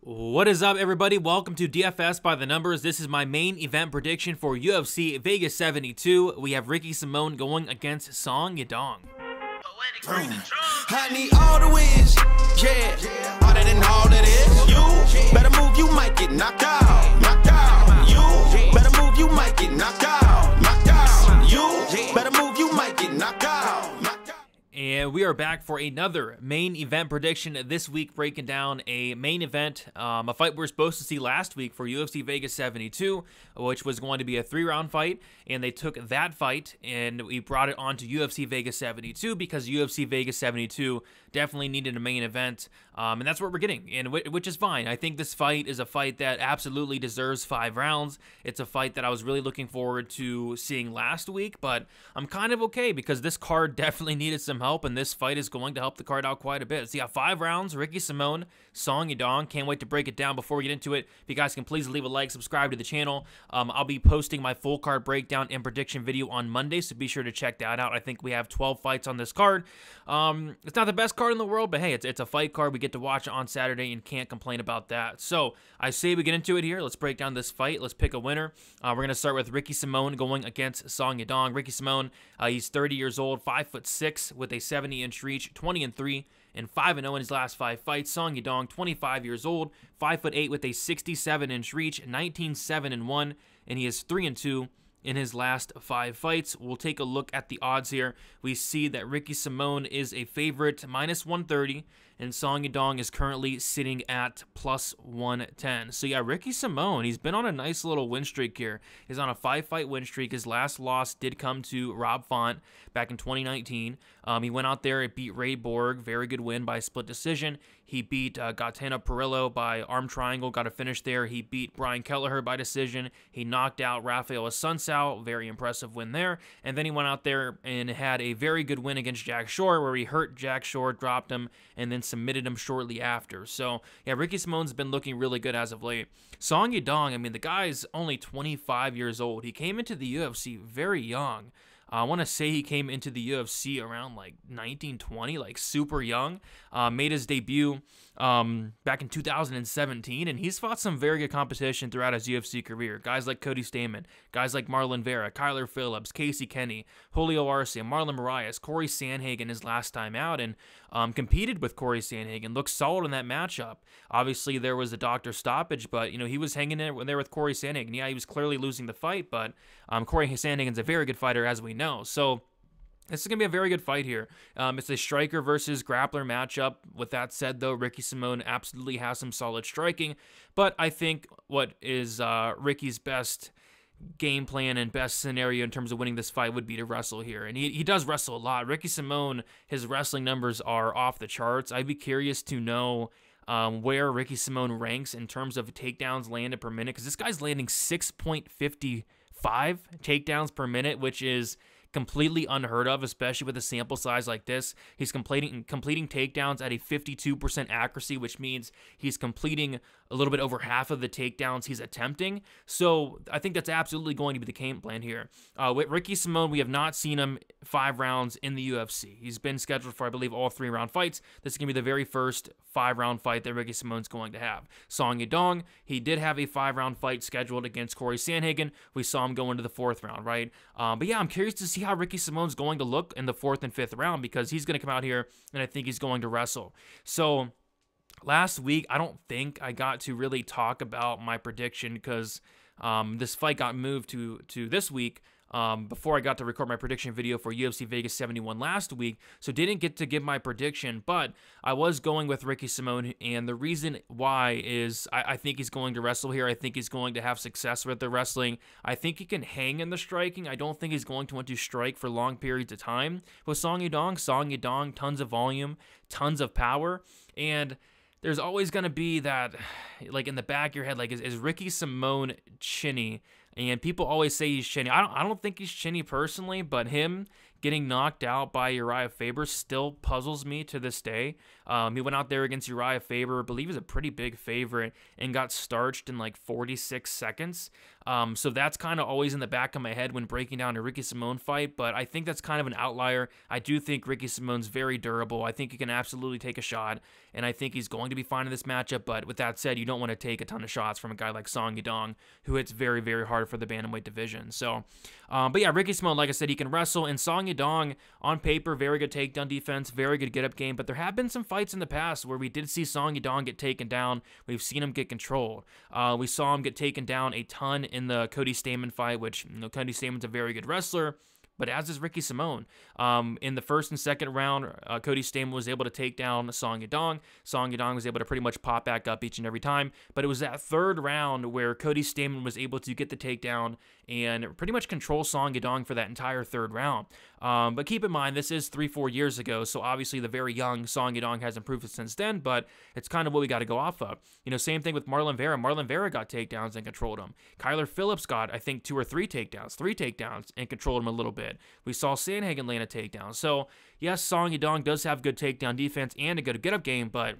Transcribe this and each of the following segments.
What is up, everybody? Welcome to DFS by the Numbers. This is my main event prediction for UFC Vegas 72. We have Ricky Simone going against Song Yadong. I need all the wins, yeah. Harder than all that is. You better move, you might get knocked out. Knocked out. You better move, you might get knocked out. Knocked out. You better move, you might get knocked out. Knocked out. And we are back for another main event prediction this week, breaking down a main event, a fight we were supposed to see last week for UFC Vegas 72, which was going to be a 3-round fight, and they took that fight and we brought it on to UFC Vegas 72 because UFC Vegas 72 definitely needed a main event, and that's what we're getting, and which is fine. I think this fight is a fight that absolutely deserves 5 rounds. It's a fight that I was really looking forward to seeing last week, but I'm kind of okay because this card definitely needed some help, and this fight is going to help the card out quite a bit. So yeah, 5 rounds, Ricky Simone, Song Yadong. Can't wait to break it down. Before we get into it, if you guys can please leave a like, subscribe to the channel. I'll be posting my full card breakdown and prediction video on Monday, so be sure to check that out. I think we have 12 fights on this card. It's not the best card in the world, but hey, it's a fight card. We get to watch it on Saturday and can't complain about that. So I say we get into it here. Let's break down this fight. Let's pick a winner. We're going to start with Ricky Simone going against Song Yadong. Ricky Simone, he's 30 years old, 5'6", with a 70-inch reach, 20-3, and 5-0 in his last 5 fights. Song Yadong, 25 years old, 5'8", with a 67-inch reach, 19-7-1, and he is 3-2 in his last 5 fights. We'll take a look at the odds here. We see that Ricky Simone is a favorite, -130, and Song Yadong is currently sitting at +110. So yeah, Ricky Simone, he's been on a nice little win streak here. He's on a 5-fight win streak. His last loss did come to Rob Font back in 2019. He went out there and beat Ray Borg. Very good win by split decision. He beat Gaetano Perillo by arm triangle, got a finish there. He beat Brian Kelleher by decision. He knocked out Rafael Assunção, very impressive win there. And then he went out there and had a very good win against Jack Shore, where he hurt Jack Shore, dropped him, and then submitted him shortly after. So yeah, Ricky Simone's been looking really good as of late. Song Yadong, I mean, the guy's only 25 years old. He came into the UFC very young. I want to say he came into the UFC around like 1920, like super young. Made his debut back in 2017, and he's fought some very good competition throughout his UFC career. Guys like Cody Stamann, guys like Marlon Vera, Kyler Phillips, Casey Kenny, Julio Arce, Marlon Moraes, Corey Sandhagen his last time out, and competed with Corey Sandhagen. Looked solid in that matchup. Obviously, there was a doctor stoppage, but you know he was hanging in there with Corey Sandhagen. Yeah, he was clearly losing the fight, but Corey Sandhagen's a very good fighter, as we know. So this is going to be a very good fight here. It's a striker versus grappler matchup. With that said, though, Ricky Simone absolutely has some solid striking, but I think what is Ricky's best game plan and best scenario in terms of winning this fight would be to wrestle here, and he does wrestle a lot. Ricky Simone, his wrestling numbers are off the charts. I'd be curious to know where Ricky Simone ranks in terms of takedowns landed per minute, because this guy's landing 6.55 takedowns per minute, which is completely unheard of, especially with a sample size like this. He's completing takedowns at a 52% accuracy, which means he's completing a little bit over half of the takedowns he's attempting. So I think that's absolutely going to be the game plan here. With Ricky Simone, we have not seen him 5 rounds in the UFC. He's been scheduled for, I believe, all 3-round fights. This is going to be the very first 5-round fight that Ricky Simone's going to have. Song Yadong, he did have a 5-round fight scheduled against Corey Sandhagen. We saw him go into the 4th round, right? But yeah, I'm curious to see how Ricky Simone's going to look in the 4th and 5th round, because he's going to come out here and I think he's going to wrestle. So last week, I don't think I got to really talk about my prediction because this fight got moved to this week before I got to record my prediction video for UFC Vegas 71 last week, so didn't get to give my prediction, but I was going with Ricky Simone, and the reason why is I think he's going to wrestle here. I think he's going to have success with the wrestling. I think he can hang in the striking. I don't think he's going to want to strike for long periods of time. With Song Yadong, tons of volume, tons of power, and there's always going to be that, like, in the back of your head, like, is Ricky Simone chinny? And people always say he's chinny. I don't think he's chinny personally, but him getting knocked out by Uriah Faber still puzzles me to this day. He went out there against Uriah Faber, I believe he's a pretty big favorite, and got starched in like 46 seconds. So that's kind of always in the back of my head when breaking down a Ricky Simón fight, but I think that's kind of an outlier. I do think Ricky Simón's very durable. I think he can absolutely take a shot, and I think he's going to be fine in this matchup, but with that said, you don't want to take a ton of shots from a guy like Song Yadong, who hits very, very hard for the bantamweight division. So, but yeah, Ricky Simón, like I said, he can wrestle, and Song Yadong, on paper, very good takedown defense, very good get-up game, but there have been some fights in the past where we did see Song Yadong get taken down. We've seen him get controlled. We saw him get taken down a ton in the Cody Stamann fight, which, Cody Stamann's a very good wrestler, but as is Ricky Simón. In the first and second round, Cody Stamann was able to take down Song Yadong. Song Yadong was able to pretty much pop back up each and every time, but it was that third round where Cody Stamann was able to get the takedown and pretty much control Song Yadong for that entire third round. But keep in mind, this is 3-4 years ago, so obviously the very young Song Yadong has improved since then, but it's kind of what we got to go off of. Same thing with Marlon Vera. Marlon Vera got takedowns and controlled him. Kyler Phillips got, I think, 2 or 3 takedowns and controlled him a little bit. We saw Sandhagen land a takedown. So, yes, Song Yadong does have good takedown defense and a good get-up game, but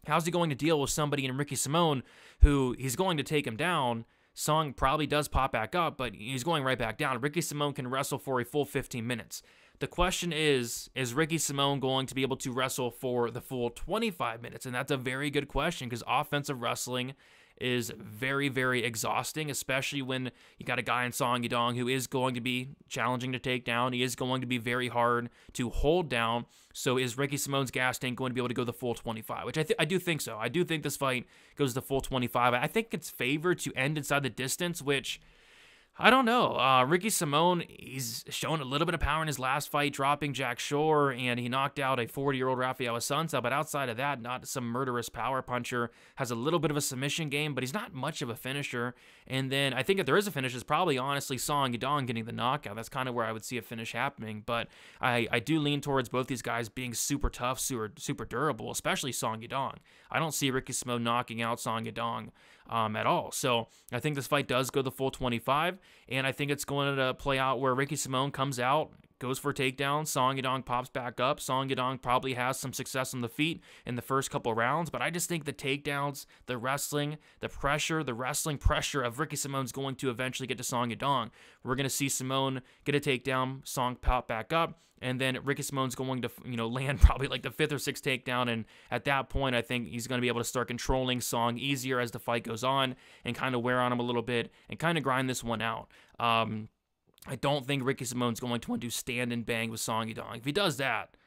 how's he going to deal with somebody in Ricky Simón who he's going to take him down? Song probably does pop back up, but he's going right back down. Ricky Simón can wrestle for a full 15 minutes. The question is Ricky Simón going to be able to wrestle for the full 25 minutes? And that's a very good question because offensive wrestling is very, very exhausting, especially when you got a guy in Song Yadong who is going to be challenging to take down. He is going to be very hard to hold down. So is Ricky Simón's gas tank going to be able to go the full 25, which I do think so. I do think this fight goes the full 25. I think it's favored to end inside the distance, which I don't know. Ricky Simón, he's shown a little bit of power in his last fight, dropping Jack Shore, and he knocked out a 40-year-old Rafael Assunção, but outside of that, not some murderous power puncher. Has a little bit of a submission game, but he's not much of a finisher. And then I think if there is a finish, it's probably honestly Song Yadong getting the knockout. That's kind of where I would see a finish happening, but I do lean towards both these guys being super tough, super durable, especially Song Yadong. I don't see Ricky Simón knocking out Song Yadong at all. So I think this fight does go the full 25, and I think it's going to play out where Ricky Simón comes out, goes for a takedown, Song Yadong pops back up. Song Yadong probably has some success on the feet in the first couple of rounds, but I just think the takedowns, the wrestling, the pressure, the wrestling pressure of Ricky Simón's going to eventually get to Song Yadong. We're going to see Simón get a takedown, Song pop back up, and then Ricky Simón's going to, land probably like the 5th or 6th takedown, and at that point, I think he's going to be able to start controlling Song easier as the fight goes on and kind of wear on him a little bit and kind of grind this one out. I don't think Ricky Simón's going to want to stand and bang with Song Yadong. If he does that,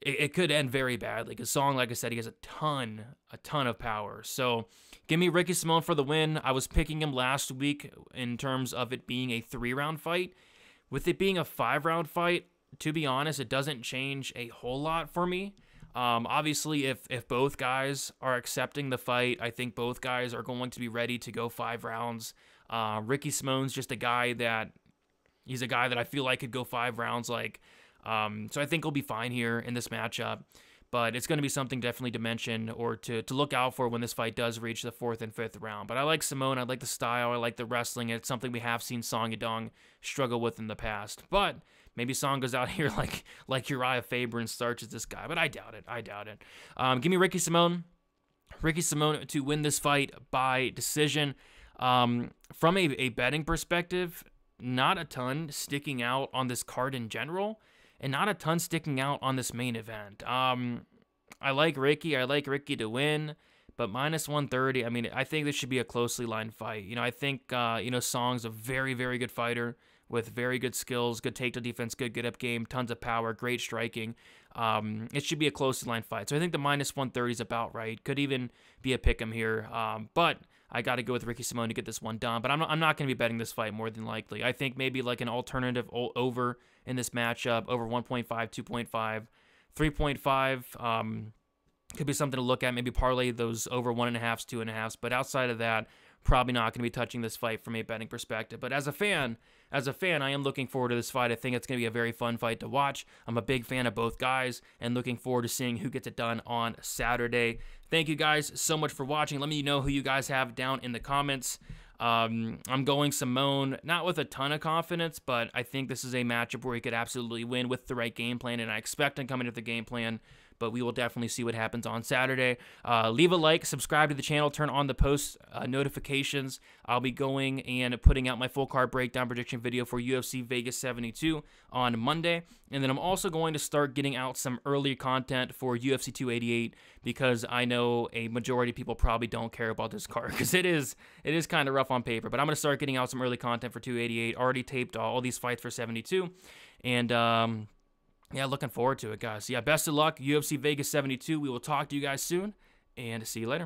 it could end very badly because Song, like I said, he has a ton of power. So give me Ricky Simón for the win. I was picking him last week in terms of it being a 3-round fight. With it being a 5-round fight, to be honest, it doesn't change a whole lot for me. Obviously, if both guys are accepting the fight, I think both guys are going to be ready to go 5 rounds. Ricky Simón's just a guy that I feel like could go 5 rounds. So I think he'll be fine here in this matchup. But it's going to be something definitely to mention or to look out for when this fight does reach the 4th and 5th round. But I like Simón. I like the style. I like the wrestling. It's something we have seen Song Yadong struggle with in the past. But maybe Song goes out here like Uriah Faber and starches this guy. But I doubt it. Give me Ricky Simón. Ricky Simón to win this fight by decision. From a betting perspective, not a ton sticking out on this card in general, and not a ton sticking out on this main event. I like Ricky. I like Ricky to win, but minus 130, I mean, I think this should be a closely lined fight. I think, Song's a very, very good fighter with very good skills, good takedown defense, good get-up game, tons of power, great striking. It should be a closely lined fight. So I think the minus 130 is about right. Could even be a pick'em here, but I got to go with Ricky Simón to get this one done, but I'm not going to be betting this fight more than likely. I think maybe like an alternative over in this matchup, over 1.5, 2.5, 3.5 could be something to look at. Maybe parlay those over 1.5s, 2.5s, but outside of that, probably not going to be touching this fight from a betting perspective. But as a fan, I am looking forward to this fight. I think it's going to be a very fun fight to watch. I'm a big fan of both guys and looking forward to seeing who gets it done on Saturday. Thank you guys so much for watching. Let me know who you guys have down in the comments. I'm going Simone, not with a ton of confidence, but I think this is a matchup where he could absolutely win with the right game plan, and I expect him coming with the game plan, but we will definitely see what happens on Saturday. Leave a like, subscribe to the channel, turn on the post notifications. I'll be going and putting out my full card breakdown prediction video for UFC Vegas 72 on Monday, and then I'm also going to start getting out some early content for UFC 288 because I know a majority of people probably don't care about this card because it is kind of rough on paper, but I'm going to start getting out some early content for 288. Already taped all these fights for 72, and yeah, looking forward to it, guys. Yeah, best of luck, UFC Vegas 72. We will talk to you guys soon, and see you later.